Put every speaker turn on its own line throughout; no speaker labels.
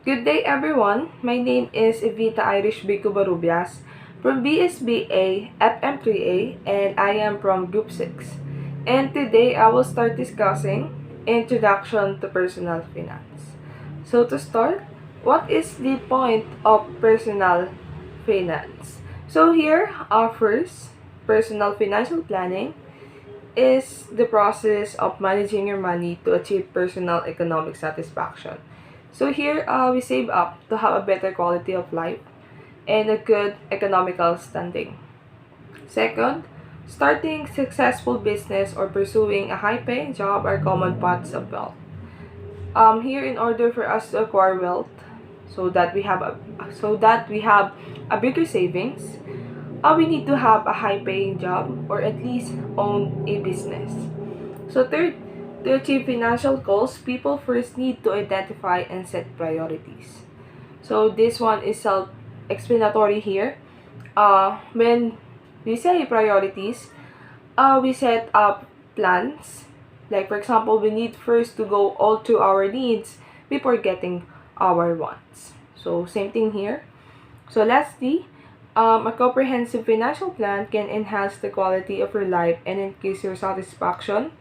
Good day, everyone. My name is Evita Irish Bico Barubias from BSBA FM3A, and I am from Group 6. And today I will start discussing Introduction to Personal Finance. So to start, what is the point of personal finance? So here, first, personal financial planning is the process of managing your money to achieve personal economic satisfaction. So here, we save up to have a better quality of life and a good economical standing. Second, starting successful business or pursuing a high-paying job are common paths of wealth. Here, in order for us to acquire wealth, so that we have a bigger savings, we need to have a high-paying job or at least own a business. So third, to achieve financial goals, people first need to identify and set priorities. So this one is self-explanatory here. When we say priorities, we set up plans. Like for example, we need first to go all to our needs before getting our wants. So same thing here. So lastly, a comprehensive financial plan can enhance the quality of your life and increase your satisfaction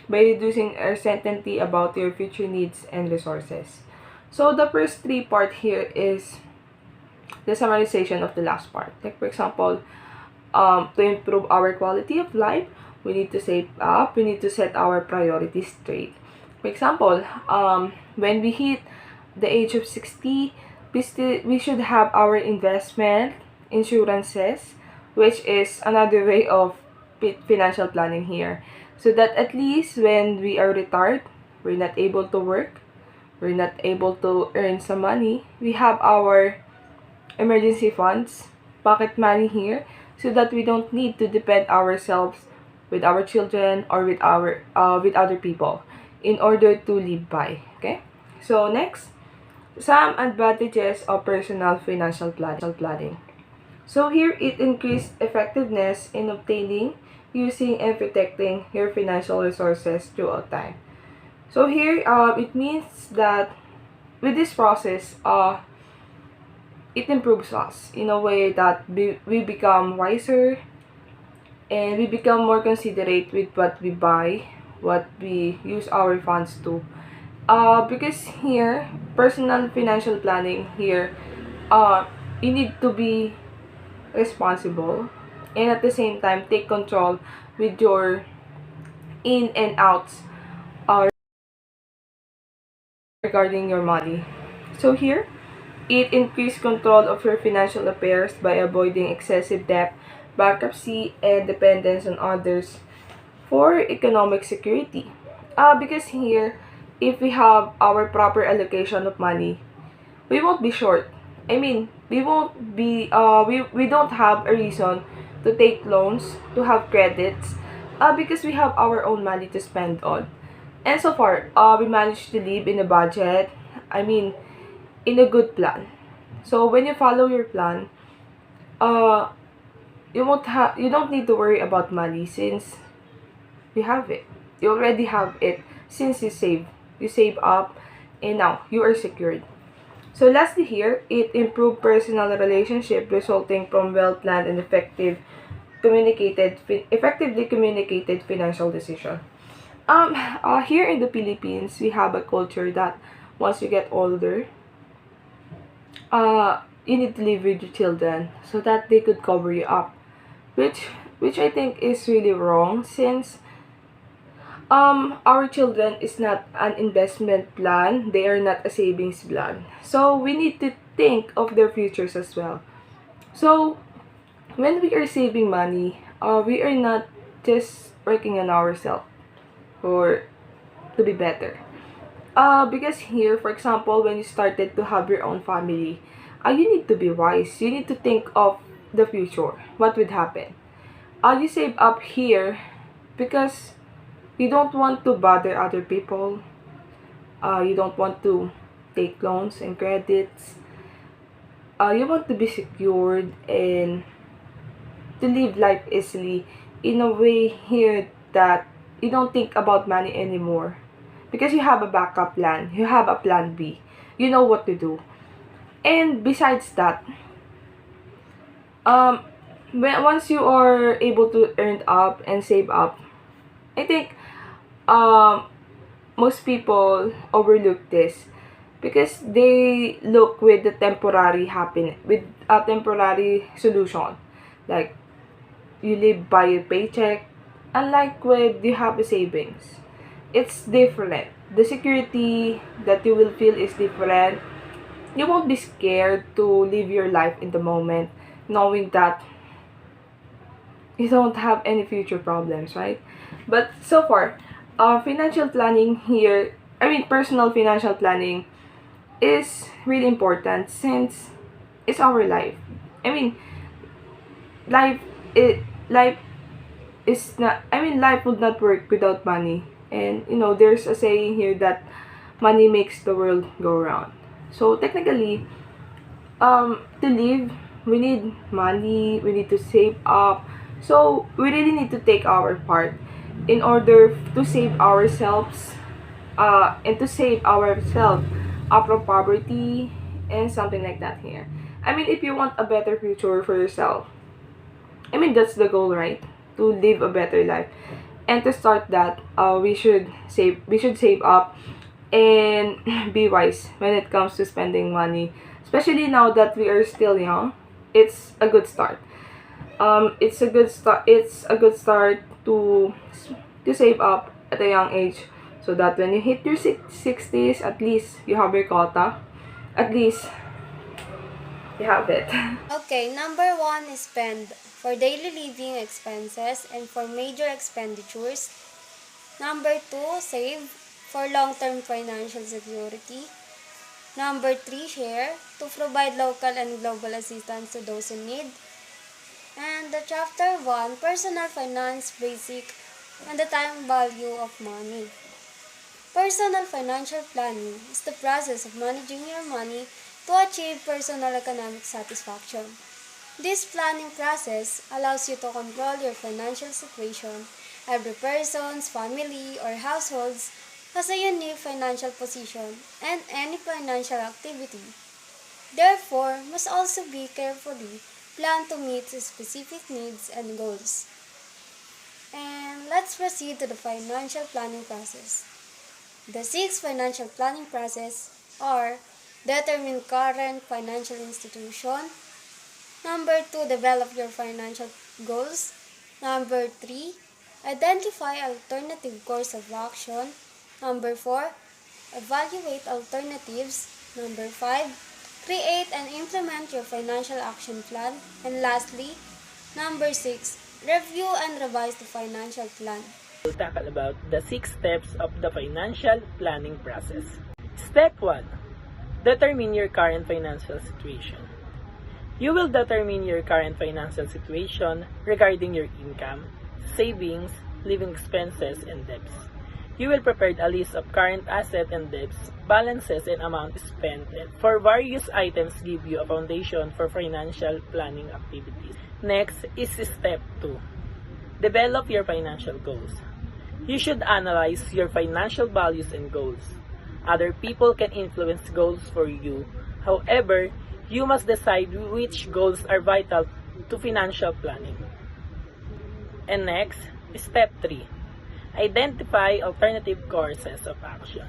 by reducing uncertainty about your future needs and resources. So the first three part here is the summarization of the last part. Like for example, to improve our quality of life, we need to save up, we need to set our priorities straight. For example, when we hit the age of 60, we should have our investment, insurances, which is another way of financial planning here. So that at least when we are retired, we're not able to work, we're not able to earn some money, we have our emergency funds, pocket money here, so that we don't need to depend ourselves with our children or with other people in order to live by. Okay. So next, some advantages of personal financial planning. So here it increased effectiveness in obtaining, using, and protecting your financial resources throughout time. So here, it means that with this process, it improves us in a way that we become wiser and we become more considerate with what we buy, what we use our funds to. Because here, personal financial planning here, you need to be responsible and at the same time take control with your in and outs regarding your money. So here, it increased control of your financial affairs by avoiding excessive debt, bankruptcy, and dependence on others for economic security. Because here, if we have our proper allocation of money, we won't be short. I mean, we don't have a reason to take loans, to have credits, because we have our own money to spend on. And so far, we managed to live in a budget, I mean, in a good plan. So when you follow your plan, uh, you don't need to worry about money since you have it. You already have it since you save up, and now you are secured. So lastly here, it improved personal relationship resulting from well-planned and effectively communicated financial decision. Here in the Philippines, we have a culture that once you get older, you need to live with your children so that they could cover you up, which I think is really wrong since our children is not an investment plan, they are not a savings plan. So we need to think of their futures as well. So when we are saving money, we are not just working on ourselves or to be better. Because here, for example, when you started to have your own family, you need to be wise. You need to think of the future. What would happen? You save up here because you don't want to bother other people. You don't want to take loans and credits. You want to be secured and to live life easily in a way here that you don't think about money anymore because you have a backup plan, you have a plan B, you know what to do. And besides that, once you are able to earn up and save up, I think um, most people overlook this because they look with the temporary happiness, with a temporary solution. Like, you live by a paycheck, unlike with you have a savings. It's different. The security that you will feel is different. You won't be scared to live your life in the moment, knowing that you don't have any future problems, right? But so far, financial planning here, I mean, personal financial planning is really important since it's our life. I mean, life life is not. I mean, life would not work without money. And there's a saying here that money makes the world go round. So technically, to live, we need money. We need to save up. So we really need to take our part in order to save ourselves, and to save ourselves up from poverty and something like that here. I mean, if you want a better future for yourself, I mean, that's the goal, right? To live a better life. And to start that, we should save up and be wise when it comes to spending money. Especially now that we are still young, it's a good start. It's a good start to save up at a young age, so that when you hit your 60s, at least you have your quota. At least you have it.
Okay, number one is spend for daily living expenses and for major expenditures. Number two, save for long-term financial security. Number three, share to provide local and global assistance to those in need. And the chapter one, personal finance basic and the time value of money. Personal financial planning is the process of managing your money to achieve personal economic satisfaction. This planning process allows you to control your financial situation. Every person's family or households has a unique financial position and any financial activity. Therefore, must also be carefully planned to meet specific needs and goals. And let's proceed to the financial planning process. The six financial planning process are: determine current financial institution. Number two, develop your financial goals. Number three, identify alternative course of action. Number four, evaluate alternatives. Number five, create and implement your financial action plan. And lastly, number six, review and revise the financial plan.
We'll tackle about the 6 steps of the financial planning process. Step 1. Determine your current financial situation. You will determine your current financial situation regarding your income, savings, living expenses, and debts. You will prepare a list of current assets and debts, balances, and amount spent for various items give you a foundation for financial planning activities. Next is step 2. Develop your financial goals. You should analyze your financial values and goals. Other people can influence goals for you. However, you must decide which goals are vital to financial planning. And next, step 3. Identify alternative courses of action.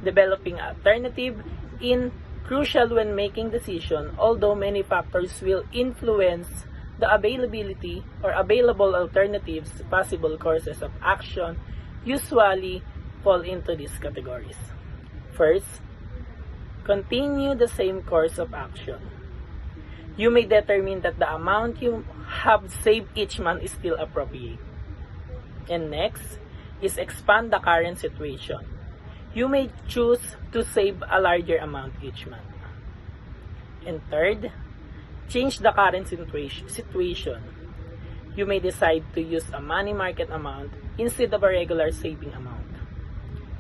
Developing alternative is crucial when making decisions, although many factors will influence the availability or available alternatives. Possible courses of action usually fall into these categories. First, continue the same course of action. You may determine that the amount you have saved each month is still appropriate. And next is expand the current situation. You may choose to save a larger amount each month. And third, change the current situation. You may decide to use a money market amount instead of a regular saving amount.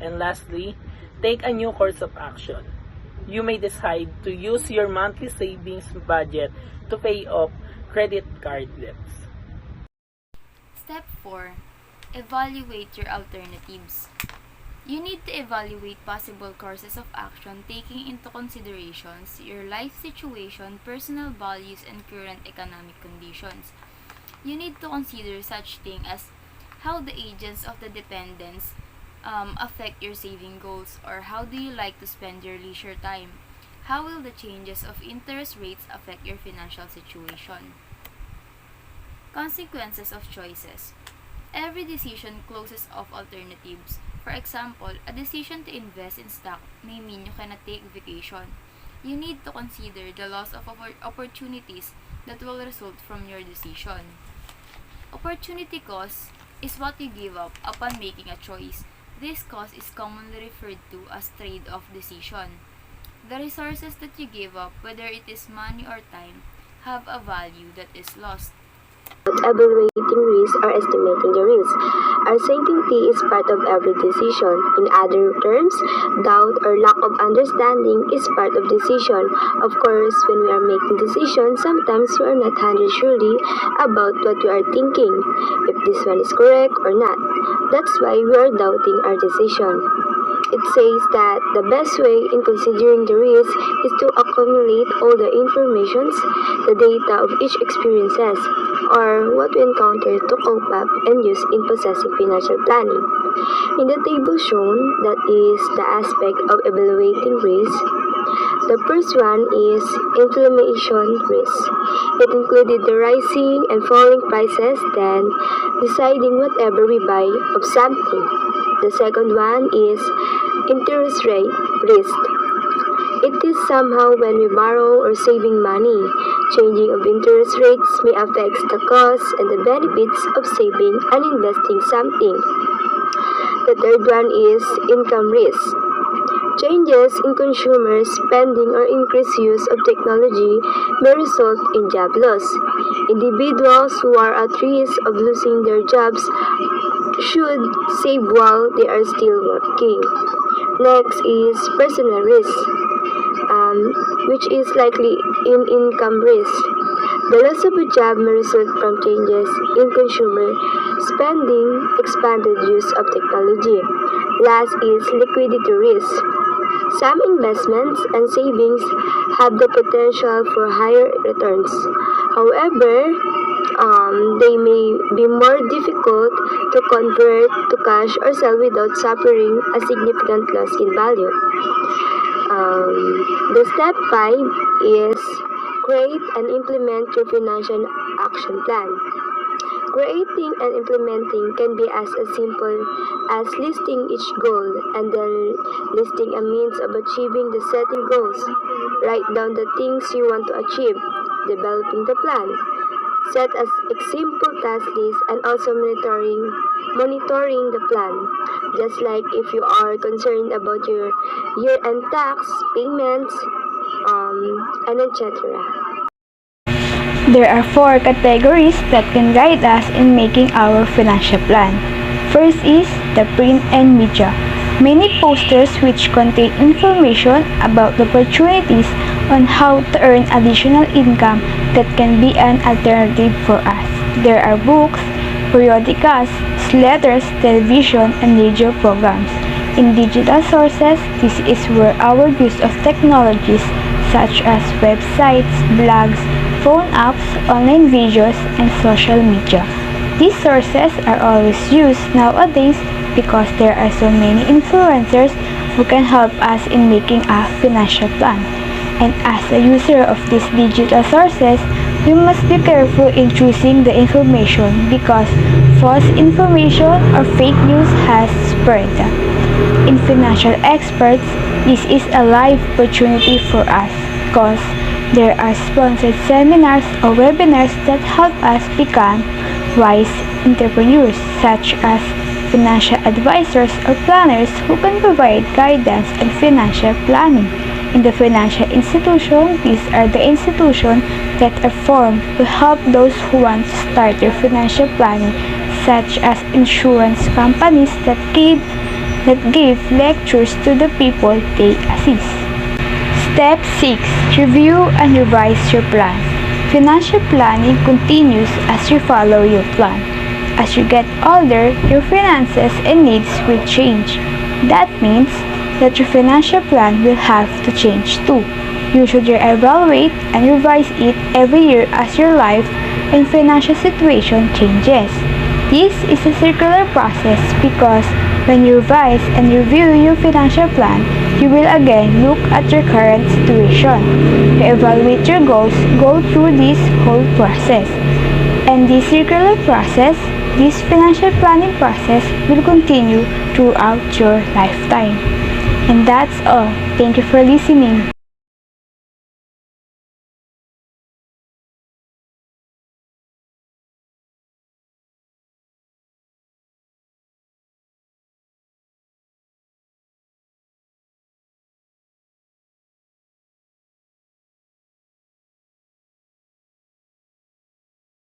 And lastly, take a new course of action. You may decide to use your monthly savings budget to pay off credit card debts.
Step 4. Evaluate your alternatives. You need to evaluate possible courses of action taking into considerations your life situation, personal values, and current economic conditions. You need to consider such things as how the agents of the dependents affect your saving goals, or how do you like to spend your leisure time? How will the changes of interest rates affect your financial situation? Consequences of choices. Every decision closes off alternatives. For example, a decision to invest in stock may mean you cannot take vacation. You need to consider the loss of opportunities that will result from your decision. Opportunity cost is what you give up upon making a choice. This cost is commonly referred to as trade-off decision. The resources that you give up, whether it is money or time, have a value that is lost.
Evaluating risk or estimating the risk. Uncertainty is part of every decision. In other terms, doubt or lack of understanding is part of decision. Of course, when we are making decisions, sometimes we are not 100% surely about what we are thinking, if this one is correct or not. That's why we are doubting our decision. It says that the best way in considering the risk is to accumulate all the informations, the data of each experiences, or what we encounter to cope up and use in possessive financial planning. In the table shown, that is the aspect of evaluating risk. The first one is inflation risk. It included the rising and falling prices, then deciding whatever we buy of something. The second one is interest rate risk. It is somehow when we borrow or saving money. Changing of interest rates may affect the costs and the benefits of saving and investing something. The third one is income risk. Changes in consumer spending or increased use of technology may result in job loss. Individuals who are at risk of losing their jobs should save while they are still working. Next is personal risk, which is likely in income risk. The loss of a job may result from changes in consumer spending, expanded use of technology. Last is liquidity risk. Some investments and savings have the potential for higher returns. However, they may be more difficult to convert to cash or sell without suffering a significant loss in value. The step 5 is create and implement your financial action plan. Creating and implementing can be as simple as listing each goal and then listing a means of achieving the setting goals. Write down the things you want to achieve, developing the plan. Set a simple task list and also monitoring the plan. Just like if you are concerned about your year-end tax, payments, and etc.
There are 4 categories that can guide us in making our financial plan. First is the print and media. Many posters which contain information about the opportunities on how to earn additional income that can be an alternative for us. There are books, periodicals, letters, television, and radio programs. In digital sources, this is where our use of technologies such as websites, blogs, phone apps, online videos, and social media. These sources are always used nowadays because there are so many influencers who can help us in making a financial plan. And as a user of these digital sources, we must be careful in choosing the information because false information or fake news has spread. In financial experts, this is a live opportunity for us because there are sponsored seminars or webinars that help us become wise entrepreneurs, such as financial advisors or planners who can provide guidance on financial planning. In the financial institution, these are the institutions that are formed to help those who want to start their financial planning, such as insurance companies that give lectures to the people they assist. Step 6. Review and revise your plan. Financial planning continues as you follow your plan. As you get older, your finances and needs will change. That means that your financial plan will have to change too. You should reevaluate and revise it every year as your life and financial situation changes. This is a circular process because when you revise and review your financial plan, you will again look at your current situation, reevaluate your goals, go through this whole process. And this circular process, this financial planning process will continue throughout your lifetime. And that's all. Thank you for listening.